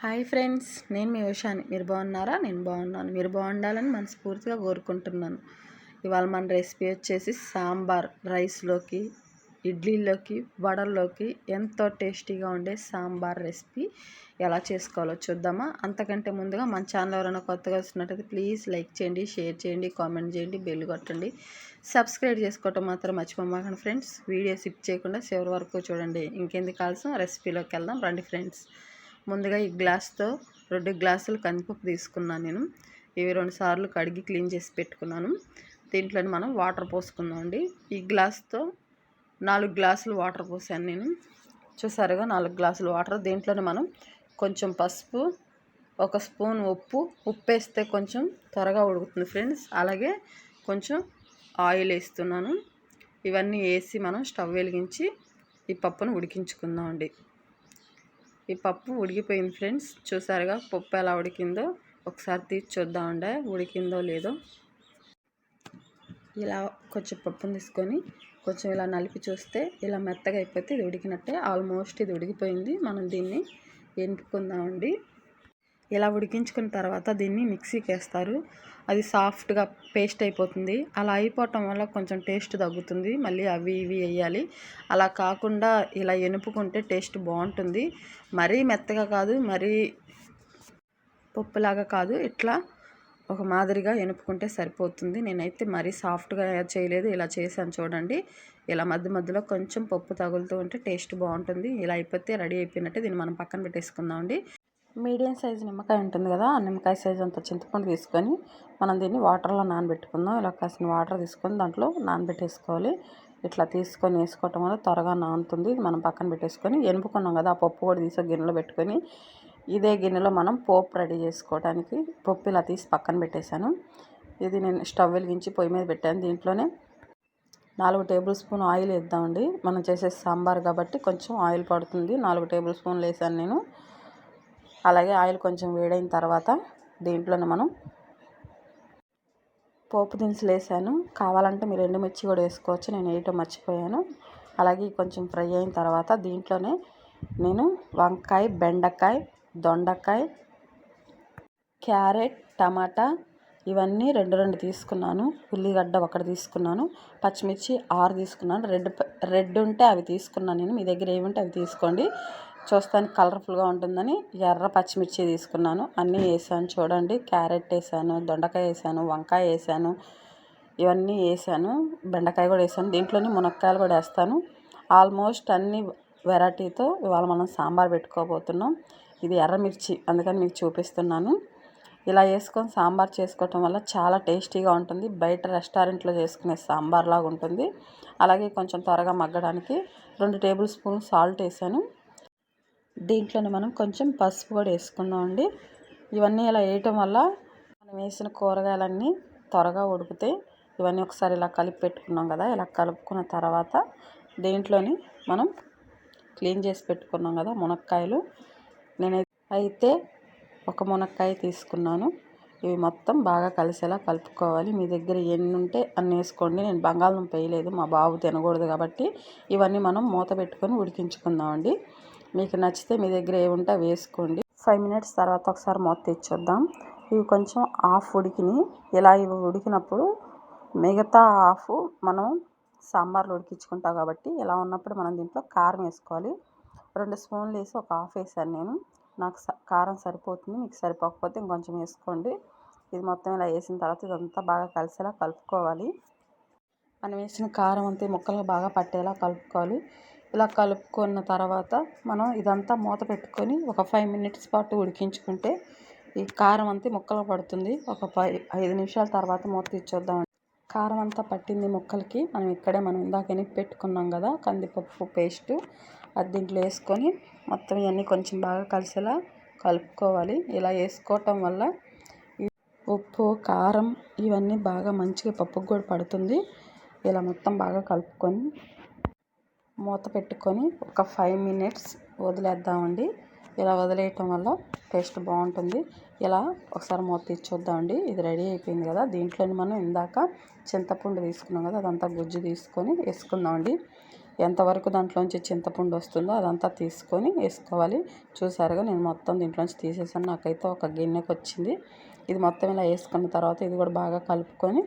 Hi friends, నేను మీ ఉషాని. మీరు బాగున్నారా? నేను బాగున్నాను. మీరు బాగుండాలని మనస్ఫూర్తిగా కోరుకుంటున్నాను. ఇవాళ మన రెసిపీ వచ్చేసి సాంబార్. రైస్లోకి, ఇడ్లీలోకి, వడల్లోకి ఎంతో టేస్టీగా ఉండే సాంబార్ రెసిపీ ఎలా చేసుకోవాలో చూద్దామా? అంతకంటే ముందుగా మన ఛానల్ ఎవరైనా కొత్తగా వస్తున్నట్టయితే ప్లీజ్ లైక్ చేయండి, షేర్ చేయండి, కామెంట్ చేయండి, బెల్ కొట్టండి. సబ్స్క్రైబ్ చేసుకోవటం మాత్రం మర్చిపోమాకండి ఫ్రెండ్స్. వీడియో స్కిప్ చేయకుండా చివరి వరకు చూడండి. ఇంకెందుకు ఆలస్యం, రెసిపీలోకి వెళ్దాం రండి ఫ్రెండ్స్. ముందుగా ఈ గ్లాస్తో 2 గ్లాసులు కందిపప్పు తీసుకున్నాను నేను. ఇవి 2 సార్లు కడిగి క్లీన్ చేసి పెట్టుకున్నాను. దీంట్లో మనం వాటర్ పోసుకుందాం అండి. ఈ గ్లాస్తో 4 గ్లాసులు వాటర్ పోసాను నేను. చూసారుగా 4 గ్లాసులు వాటర్. దీంట్లోనే మనం కొంచెం పసుపు, 1 స్పూన్ ఉప్పు వేస్తే కొంచెం త్వరగా ఉడుకుతుంది ఫ్రెండ్స్. అలాగే కొంచెం ఆయిల్ వేస్తున్నాను. ఇవన్నీ వేసి మనం స్టవ్ వెలిగించి ఈ పప్పును ఉడికించుకుందాం అండి. ఈ పప్పు ఉడికిపోయింది ఫ్రెండ్స్. చూసారుగా పప్పు ఎలా ఉడికిందో. ఒకసారి తీసి చూద్దామండి ఉడికిందో లేదో. ఇలా కొంచెం పప్పును తీసుకొని కొంచెం ఇలా నలిపి చూస్తే ఇలా మెత్తగా అయిపోతే ఇది ఉడికినట్టే. ఆల్మోస్ట్ ఇది ఉడికిపోయింది. మనం దీన్ని ఎంపుకుందామండి. ఇలా ఉడికించుకున్న తర్వాత దీన్ని మిక్సీకి వేస్తారు. అది సాఫ్ట్గా పేస్ట్ అయిపోతుంది. అలా అయిపోవటం వల్ల కొంచెం టేస్ట్ తగ్గుతుంది. మళ్ళీ అవి ఇవి వేయాలి. అలా కాకుండా ఇలా ఎనుపుకుంటే టేస్ట్ బాగుంటుంది. మరీ మెత్తగా కాదు, మరీ పప్పులాగా కాదు, ఇట్లా ఒక మాదిరిగా ఎనుపుకుంటే సరిపోతుంది. నేనైతే మరీ సాఫ్ట్గా చేయలేదు, ఇలా చేశాను చూడండి. ఇలా మధ్య మధ్యలో కొంచెం పప్పు తగులుతూ ఉంటే టేస్ట్ బాగుంటుంది. ఇలా అయిపోతే రెడీ అయిపోయినట్టే. దీన్ని మనం పక్కన పెట్టేసుకుందామండి. మీడియం సైజు నిమ్మకాయ ఉంటుంది కదా, ఆ నిమ్మకాయ సైజు అంత చింతపండు తీసుకొని మనం దీన్ని వాటర్లో నానబెట్టుకుందాం. ఇలా కాసిన వాటర్ తీసుకొని దాంట్లో నానబెట్టేసుకోవాలి. ఇట్లా తీసుకొని వేసుకోవటం వల్ల త్వరగా నానుతుంది. మనం పక్కన పెట్టేసుకొని ఎనుపుకున్నాం కదా, ఆ పప్పు కూడా తీసి గిన్నెలో పెట్టుకొని ఇదే గిన్నెలో మనం పోపు రెడీ చేసుకోవడానికి పప్పు ఇలా తీసి పక్కన పెట్టేశాను. ఇది నేను స్టవ్ వెలిగించి పొయ్యి మీద పెట్టాను. దీంట్లోనే 4 టేబుల్ స్పూన్ ఆయిల్ వేద్దామండి. మనం చేసే సాంబార్ కాబట్టి కొంచెం ఆయిల్ పడుతుంది. 4 టేబుల్ స్పూన్లు వేసాను నేను. అలాగే ఆయిల్ కొంచెం వేడైన తర్వాత దీంట్లోనే మనం పోపు దినుసులు వేసాను. కావాలంటే మీరు ఎండుమిర్చి కూడా వేసుకోవచ్చు, నేను వేయటం మర్చిపోయాను. అలాగే కొంచెం ఫ్రై అయిన తర్వాత దీంట్లోనే నేను వంకాయ, బెండకాయ, దొండకాయ, క్యారెట్, టమాటా ఇవన్నీ 2 తీసుకున్నాను. ఉల్లిగడ్డ 1 తీసుకున్నాను. పచ్చిమిర్చి 6 తీసుకున్నాను. రెడ్ ఉంటే అవి తీసుకున్నాను నేను. మీ దగ్గర ఏమి ఉంటే అవి తీసుకోండి. చూస్తానికి కలర్ఫుల్గా ఉంటుందని ఎర్ర పచ్చిమిర్చి తీసుకున్నాను. అన్నీ వేసాను చూడండి. క్యారెట్ వేసాను, దొండకాయ వేసాను, వంకాయ వేసాను, ఇవన్నీ వేసాను. బెండకాయ కూడా వేసాను. దీంట్లోనే మునక్కాయలు కూడా వేస్తాను. ఆల్మోస్ట్ అన్ని వెరైటీతో ఇవాళ మనం సాంబార్ పెట్టుకోబోతున్నాం. ఇది ఎర్రమిర్చి, అందుకని మీకు చూపిస్తున్నాను. ఇలా వేసుకొని సాంబార్ చేసుకోవటం వల్ల చాలా టేస్టీగా ఉంటుంది. బయట రెస్టారెంట్లో చేసుకునే సాంబార్ లాగా ఉంటుంది. అలాగే కొంచెం త్వరగా మగ్గడానికి 2 టేబుల్ స్పూన్ సాల్ట్ వేసాను. దీంట్లోనే మనం కొంచెం పసుపు కూడా వేసుకుందామండి. ఇవన్నీ ఇలా వేయటం వల్ల మనం వేసిన కూరగాయలన్నీ త్వరగా ఉడికితే ఇవన్నీ ఒకసారి ఇలా కలిపి పెట్టుకున్నాం కదా. ఇలా కలుపుకున్న తర్వాత దీంట్లోని మనం క్లీన్ చేసి పెట్టుకున్నాం కదా మునక్కాయలు. నేనైతే 1 మునక్కాయ తీసుకున్నాను. ఇవి మొత్తం బాగా కలిసేలా కలుపుకోవాలి. మీ దగ్గర ఎన్ని ఉంటే అన్ని వేసుకోండి. నేను బంగాళదుంప వేయలేదు, మా బాబు తినకూడదు కాబట్టి. ఇవన్నీ మనం మూత పెట్టుకొని ఉడికించుకుందామండి. మీకు నచ్చితే మీ దగ్గర ఏముంటే వేసుకోండి. 5 మినిట్స్ తర్వాత ఒకసారి మూత తెచ్చేద్దాం. ఇవి కొంచెం హాఫ్ ఉడికినాయి. ఇలా ఇవి ఉడికినప్పుడు మిగతా హాఫ్ మనం సాంబార్లో ఉడికించుకుంటాం కాబట్టి ఇలా ఉన్నప్పుడు మనం దీంట్లో కారం వేసుకోవాలి. 2 స్పూన్లు వేసి 1 హాఫ్ వేసాను నేను. నాకు కారం సరిపోతుంది. మీకు సరిపోకపోతే ఇంకొంచెం వేసుకోండి. ఇది మొత్తం ఇలా వేసిన తర్వాత ఇదంతా బాగా కలిసేలా కలుపుకోవాలి. మనం వేసిన కారం అంతా ముక్కలకు బాగా పట్టేలా కలుపుకోవాలి. ఇలా కలుపుకున్న తర్వాత మనం ఇదంతా మూత పెట్టుకొని ఒక 5 మినిట్స్ పాటు ఉడికించుకుంటే ఈ కారం అంతా ముక్కలు పడుతుంది. ఒక 5 నిమిషాల తర్వాత మూత తీసేద్దాం. కారం అంతా పట్టింది ముక్కలకి. మనం ఇందాక ఎనిపి పెట్టుకున్నాం కదా కందిపప్పు పేస్ట్, అది దీంట్లో వేసుకొని మొత్తం ఇవన్నీ కొంచెం బాగా కలిసేలా కలుపుకోవాలి. ఇలా వేసుకోవటం వల్ల ఉప్పు, కారం ఇవన్నీ బాగా మంచిగా పప్పుకు కూడా పడుతుంది. ఇలా మొత్తం బాగా కలుపుకొని మూత పెట్టుకొని ఒక 5 మినిట్స్ వదిలేద్దామండి. ఇలా వదిలేయటం వల్ల టేస్ట్ బాగుంటుంది. ఇలా ఒకసారి మూత తీసి చూద్దామండి. ఇది రెడీ అయిపోయింది కదా. దీంట్లోని మనం ఇందాక చింతపండు తీసుకున్నాం కదా, అదంతా గుజ్జు తీసుకొని వేసుకుందామండి. ఎంతవరకు దాంట్లోంచి చింతపండు వస్తుందో అదంతా తీసుకొని వేసుకోవాలి. చూసారుగా నేను మొత్తం దీంట్లోంచి తీసేసాను. నాకైతే ఒక గిన్నెకి వచ్చింది. ఇది మొత్తం ఇలా వేసుకున్న తర్వాత ఇది కూడా బాగా కలుపుకొని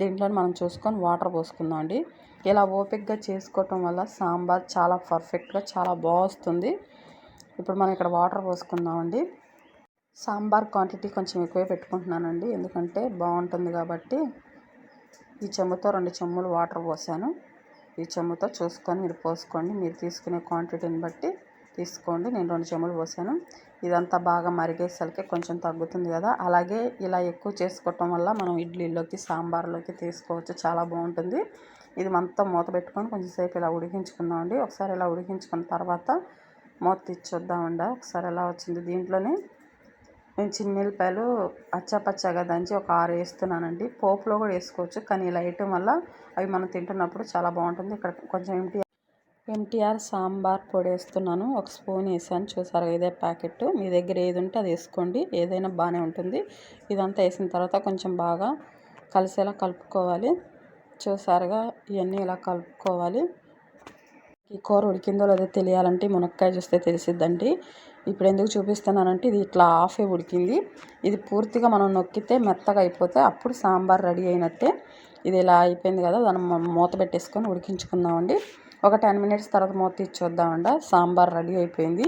దీంట్లో మనం చూసుకొని వాటర్ పోసుకుందాం అండి. ఇలా ఓపికగా చేసుకోవటం వల్ల సాంబార్ చాలా పర్ఫెక్ట్గా చాలా బాగుంది. ఇప్పుడు మనం ఇక్కడ వాటర్ పోసుకుందామండి. సాంబార్ క్వాంటిటీ కొంచెం ఎక్కువే పెట్టుకుంటున్నానండి, ఎందుకంటే బాగుంటుంది కాబట్టి. ఈ చెంబుతో 2 చెంబులు వాటర్ పోసాను. ఈ చెంబుతో చూసుకొని మీరు పోసుకోండి. మీరు తీసుకునే క్వాంటిటీని బట్టి తీసుకోండి. నేను 2 చెంబులు పోసాను. ఇదంతా బాగా మరిగేసరికి కొంచెం తగ్గుతుంది కదా. అలాగే ఇలా ఎక్కువ చేసుకోవటం వల్ల మనం ఇడ్లీలోకి సాంబార్లోకి తీసుకోవచ్చు, చాలా బాగుంటుంది. ఇది మొత్తం మూత పెట్టుకొని కొంచెంసేపు ఇలా ఉడికించుకుందామండి. ఒకసారి ఇలా ఉడికించుకున్న తర్వాత మూత తీసి చూద్దామండి ఒకసారి ఎలా వచ్చింది. దీంట్లోనే నేను చిన్నెల్లిపాయలు అచ్చాపచ్చాగా దంచి ఒక 6 వేస్తున్నానండి. పోపులో కూడా వేసుకోవచ్చు, కానీ ఇలా వేయటం వల్ల అవి మనం తింటున్నప్పుడు చాలా బాగుంటుంది. ఇక్కడ కొంచెం ఎంటీఆర్ సాంబార్ పొడి వేస్తున్నాను. 1 స్పూన్ వేసాను. చూసారు ఇదే ప్యాకెట్. మీ దగ్గర ఏది ఉంటే అది వేసుకోండి, ఏదైనా బాగానే ఉంటుంది. ఇదంతా వేసిన తర్వాత కొంచెం బాగా కలిసేలా కలుపుకోవాలి. చూసారుగా ఇవన్నీ ఇలా కలుపుకోవాలి. ఈ కూర ఉడికిందో లేదో తెలియాలంటే మునక్కాయ చూస్తే తెలిసిద్దండి. ఇప్పుడు ఎందుకు చూపిస్తున్నానంటే ఇది ఇట్లా హాఫే ఉడికింది. ఇది పూర్తిగా మనం నొక్కితే మెత్తగా అయిపోతే అప్పుడు సాంబార్ రెడీ అయినట్టే. ఇది ఇలా అయిపోయింది కదా, దాన్ని మూత పెట్టేసుకొని ఉడికించుకుందామండి. ఒక 10 మినిట్స్ తర్వాత మూత తీసి చూద్దామండి. సాంబార్ రెడీ అయిపోయింది.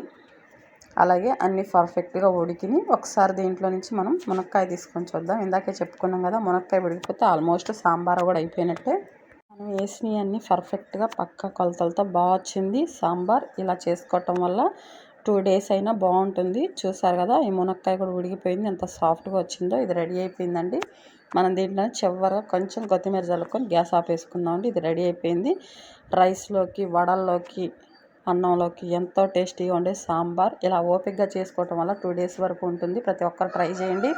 అలాగే అన్నీ పర్ఫెక్ట్గా ఉడికిని. ఒకసారి దీంట్లో నుంచి మనం మునక్కాయ తీసుకొని చూద్దాం. ఇందాకే చెప్పుకున్నాం కదా, మునక్కాయ ఉడికిపోతే ఆల్మోస్ట్ సాంబార్ కూడా అయిపోయినట్టే. మనం వేసినవి అన్నీ పర్ఫెక్ట్గా పక్క కొలతలతో బాగా వచ్చింది సాంబార్. ఇలా చేసుకోవటం వల్ల 2 డేస్ అయినా బాగుంటుంది. చూసారు కదా, ఈ మునక్కాయ కూడా ఉడికిపోయింది, ఎంత సాఫ్ట్గా వచ్చిందో. ఇది రెడీ అయిపోయిందండి. మనం దీంట్లో చివరిగా కొంచెం కొత్తిమీర చల్లుకొని గ్యాస్ ఆపేసుకుందామండి. ఇది రెడీ అయిపోయింది. రైస్లోకి, వడల్లోకి, అన్నంలోకి ఎంతో టేస్టీగా ఉండే సాంబార్. ఇలా ఓపికగా చేసుకోవటం వల్ల 2 డేస్ వరకు ఉంటుంది. ప్రతి ఒక్కరు ట్రై చేయండి.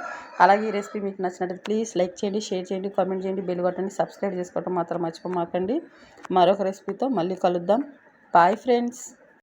అలాగే ఈ రెసిపీ మీకు నచ్చినట్లయితే ప్లీజ్ లైక్ చేయండి, షేర్ చేయండి, కామెంట్ చేయండి, బెల్ కొట్టండి, సబ్స్క్రైబ్ చేసుకోవటం మాత్రం మర్చిపోమాకండి. మరొక రెసిపీతో మళ్ళీ కలుద్దాం. Bye friends.